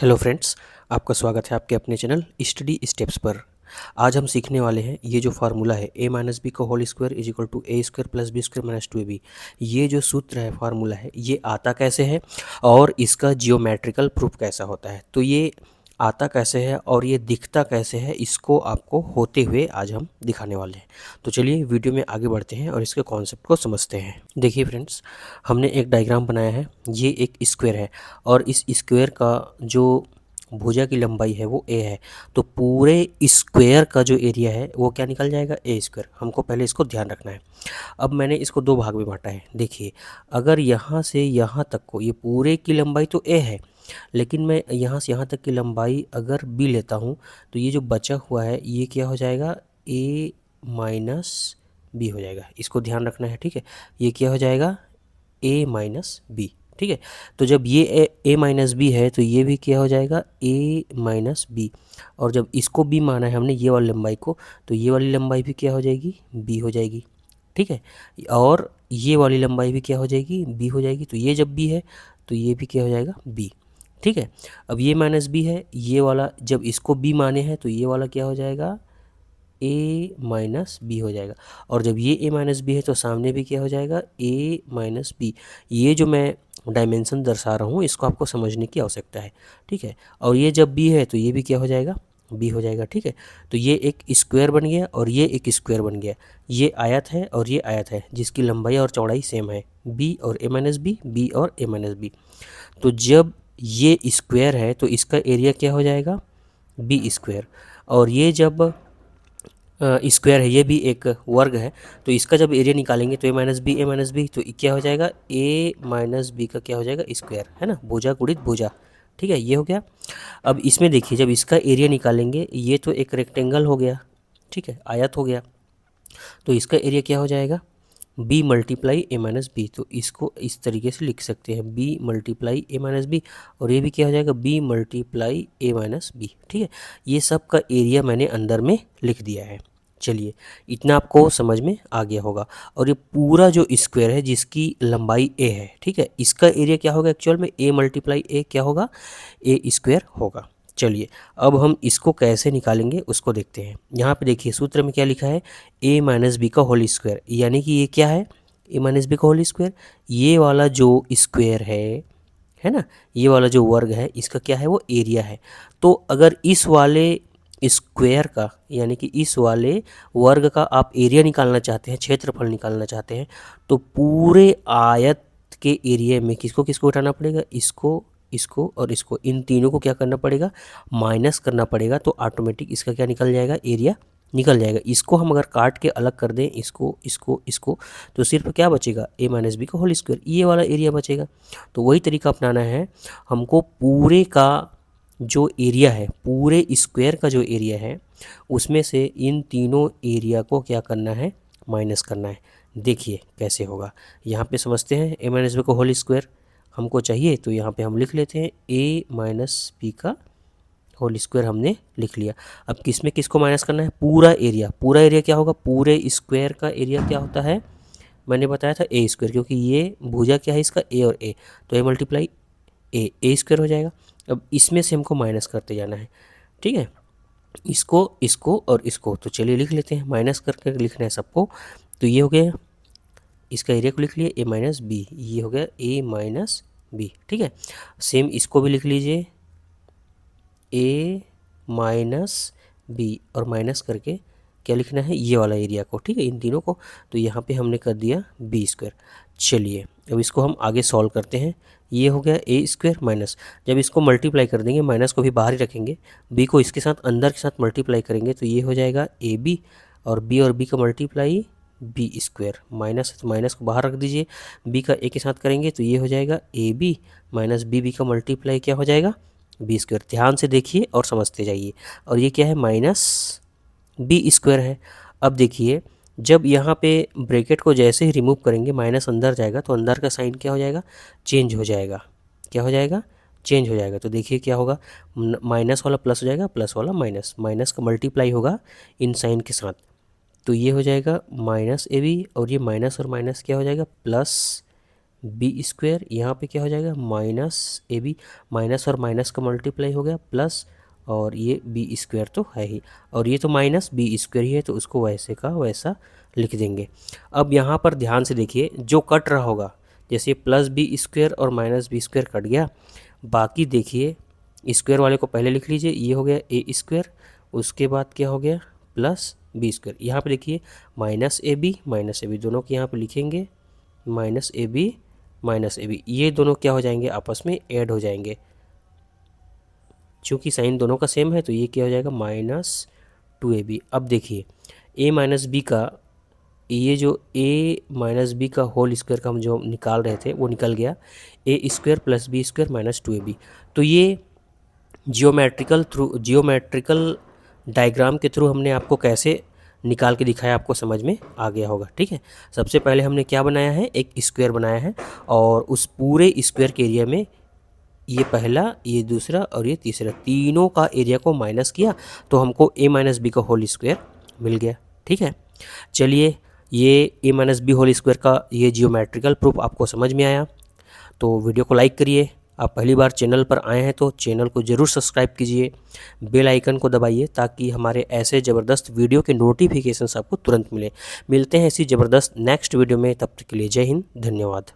Hello friends, आपका स्वागत है आपके अपने चैनल स्टडी स्टेप्स पर। आज हम सीखने वाले हैं ये जो फार्मूला है a माइनस बी का whole square is equal to A square plus B square minus 2ab। ये जो सूत्र है, फार्मूला है, ये आता कैसे है और इसका जियोमेट्रिकल प्रूफ कैसा होता है। तो ये आता कैसे है और ये दिखता कैसे है, इसको आपको होते हुए आज हम दिखाने वाले हैं। तो चलिए वीडियो में आगे बढ़ते हैं और इसके कॉन्सेप्ट को समझते हैं। देखिए फ्रेंड्स, हमने एक डायग्राम बनाया है। ये एक स्क्वायर है और इस स्क्वायर का जो भुजा की लंबाई है वो a है। तो पूरे स्क्वायर का जो एरिया है वो क्या निकल जाएगा, ए स्क्वायर। हमको पहले इसको ध्यान रखना है। अब मैंने इसको दो भाग में बांटा है। देखिए, अगर यहाँ से यहाँ तक को, ये पूरे की लंबाई तो a है, लेकिन मैं यहाँ से यहाँ तक की लंबाई अगर b लेता हूँ तो ये जो बचा हुआ है ये क्या हो जाएगा, a माइनस बी हो जाएगा। इसको ध्यान रखना है, ठीक है। ये क्या हो जाएगा, a माइनस बी, ठीक है। तो जब ये a माइनस बी है तो ये भी क्या हो जाएगा, a माइनस बी। और जब इसको b माना है हमने, ये वाली लंबाई को, तो ये वाली लंबाई भी क्या हो जाएगी, b हो जाएगी, ठीक है। और ये वाली लंबाई भी क्या हो जाएगी, b हो जाएगी। तो ये जब b है तो ये भी क्या हो जाएगा, b, ठीक है। अब ये माइनस बी है, ये वाला जब इसको b माने हैं तो ये वाला क्या हो जाएगा, a माइनस बी हो जाएगा। और जब ये a माइनस बी है तो सामने भी क्या हो जाएगा, a माइनस बी। ये जो मैं डायमेंशन दर्शा रहा हूँ इसको आपको समझने की आवश्यकता है, ठीक है। और ये जब b है तो ये भी क्या हो जाएगा, b हो जाएगा, ठीक है। तो ये एक स्क्वायर बन गया और ये एक स्क्वायर बन गया। ये आयत है और ये आयत है जिसकी लंबाई और चौड़ाई सेम है, b और a माइनस बी, b और a माइनस बी। तो जब ये स्क्वायर है तो इसका एरिया क्या हो जाएगा, b स्क्वायर। और ये जब स्क्वायर है, ये भी एक वर्ग है, तो इसका जब एरिया निकालेंगे तो ए माइनस बी, तो क्या हो जाएगा, ए माइनस बी का क्या हो जाएगा, स्क्वायर, है ना, भुजा गुणित भुजा, ठीक है। ये हो गया। अब इसमें देखिए, जब इसका एरिया निकालेंगे, ये तो एक रेक्टेंगल हो गया, ठीक है, आयत हो गया, तो इसका एरिया क्या हो जाएगा, b मल्टीप्लाई ए माइनस बी। तो इसको इस तरीके से लिख सकते हैं, b मल्टीप्लाई ए माइनस बी, और ये भी क्या हो जाएगा, b मल्टीप्लाई ए माइनस बी, ठीक है। ये सब का एरिया मैंने अंदर में लिख दिया है। चलिए, इतना आपको समझ में आ गया होगा। और ये पूरा जो स्क्वायर है जिसकी लंबाई a है, ठीक है, इसका एरिया क्या होगा, एक्चुअल में a मल्टीप्लाई ए क्या होगा, ए स्क्वायर होगा। चलिए, अब हम इसको कैसे निकालेंगे उसको देखते हैं। यहाँ पे देखिए सूत्र में क्या लिखा है, a माइनस बी का होल स्क्वायर, यानी कि ये क्या है, a माइनस बी का होल स्क्वायर। ये वाला जो स्क्वायर है ना, ये वाला जो वर्ग है इसका क्या है, वो एरिया है। तो अगर इस वाले स्क्वायर का, यानी कि इस वाले वर्ग का आप एरिया निकालना चाहते हैं, क्षेत्रफल निकालना चाहते हैं, तो पूरे आयत के एरिया में किसको किसको उठाना पड़ेगा, इसको, इसको और इसको, इन तीनों को क्या करना पड़ेगा, माइनस करना पड़ेगा। तो ऑटोमेटिक इसका क्या निकल जाएगा, एरिया निकल जाएगा। इसको हम अगर काट के अलग कर दें, इसको इसको इसको, तो सिर्फ क्या बचेगा, a माइनस बी का होल स्क्वायर, ये वाला एरिया बचेगा। तो वही तरीका अपनाना है हमको। पूरे का जो एरिया है, पूरे स्क्वायर का जो एरिया है, उसमें से इन तीनों एरिया को क्या करना है, माइनस करना है। देखिए कैसे होगा, यहाँ पे समझते हैं। a माइनस बी का होल स्क्वायर हमको चाहिए, तो यहाँ पे हम लिख लेते हैं a माइनस बी का होल स्क्वायर हमने लिख लिया। अब किस में किसको माइनस करना है, पूरा एरिया। पूरा एरिया क्या होगा, पूरे स्क्वायर का एरिया क्या होता है, मैंने बताया था ए स्क्वायर, क्योंकि ये भुजा क्या है इसका, ए और ए, तो ए मल्टीप्लाई ए स्क्वायर हो जाएगा। अब इसमें से हमको माइनस करते जाना है, ठीक है, इसको, इसको और इसको। तो चलिए लिख लेते हैं, माइनस करके लिखना है सबको। तो ये हो गया, इसका एरिया को लिख लिए ए माइनस बी, ये हो गया ए माइनस बी, ठीक है। सेम इसको भी लिख लीजिए, ए माइनस बी, और माइनस करके क्या लिखना है, ये वाला एरिया को, ठीक है, इन तीनों को। तो यहाँ पे हमने कर दिया बी स्क्वायर। चलिए, अब इसको हम आगे सॉल्व करते हैं। ये हो गया ए स्क्वायर माइनस, जब इसको मल्टीप्लाई कर देंगे, माइनस को भी बाहर ही रखेंगे, बी को इसके साथ अंदर के साथ मल्टीप्लाई करेंगे, तो ये हो जाएगा ए बी, और बी का मल्टीप्लाई बी स्क्वायर। माइनस है तो माइनस को बाहर रख दीजिए, बी का ए के साथ करेंगे तो ये हो जाएगा ए बी माइनस बी का मल्टीप्लाई क्या हो जाएगा, बी स्क्वायर। ध्यान से देखिए और समझते जाइए। और ये क्या है, माइनस बी स्क्वायर है। अब देखिए, जब यहाँ पे ब्रैकेट को जैसे ही रिमूव करेंगे, माइनस अंदर जाएगा, तो अंदर का साइन क्या हो जाएगा, चेंज हो जाएगा। क्या हो जाएगा, चेंज हो जाएगा। तो देखिए क्या होगा, माइनस वाला प्लस हो जाएगा, प्लस वाला माइनस, माइनस का मल्टीप्लाई होगा इन साइन के साथ, तो ये हो जाएगा माइनस ए बी, और ये माइनस और माइनस क्या हो जाएगा, प्लस बी स्क्वायर, यहाँ पे क्या हो जाएगा माइनस ए बी, माइनस और माइनस का मल्टीप्लाई हो गया प्लस, और ये बी स्क्वायर तो है ही, और ये तो माइनस बी स्क्वायर ही है, तो उसको वैसे का वैसा लिख देंगे। अब यहाँ पर ध्यान से देखिए, जो कट रहा होगा, जैसे प्लस बी स्क्वायर और माइनस बी स्क्वायर कट गया, बाकी देखिए स्क्वायर वाले को पहले लिख लीजिए, ये हो गया ए स्क्वायर, उसके बाद क्या हो गया प्लस बी स्क्वायर। यहाँ पे देखिए माइनस ए बी दोनों के यहाँ पे लिखेंगे, माइनस ए बी, ये दोनों क्या हो जाएंगे आपस में ऐड हो जाएंगे, चूँकि साइन दोनों का सेम है तो ये क्या हो जाएगा -2ab। अब देखिए a माइनस बी का, ये जो a माइनस बी का होल स्क्वायर का हम जो निकाल रहे थे वो निकल गया, A square plus B square -2ab। तो ये जियोमेट्रिकल डायग्राम के थ्रू हमने आपको कैसे निकाल के दिखाया, आपको समझ में आ गया होगा। ठीक है, सबसे पहले हमने क्या बनाया है, एक स्क्वायर बनाया है, और उस पूरे स्क्वायर के एरिया में ये पहला, ये दूसरा और ये तीसरा, तीनों का एरिया को माइनस किया तो हमको a माइनस बी का होल स्क्वायर मिल गया। ठीक है, चलिए ये a minus B whole square का ये जियोमेट्रिकल प्रूफ आपको समझ में आया तो वीडियो को लाइक करिए। आप पहली बार चैनल पर आए हैं तो चैनल को ज़रूर सब्सक्राइब कीजिए, बेल आइकन को दबाइए ताकि हमारे ऐसे ज़बरदस्त वीडियो के नोटिफिकेशंस आपको तुरंत मिले। मिलते हैं ऐसी ज़बरदस्त नेक्स्ट वीडियो में, तब तक के लिए जय हिंद, धन्यवाद।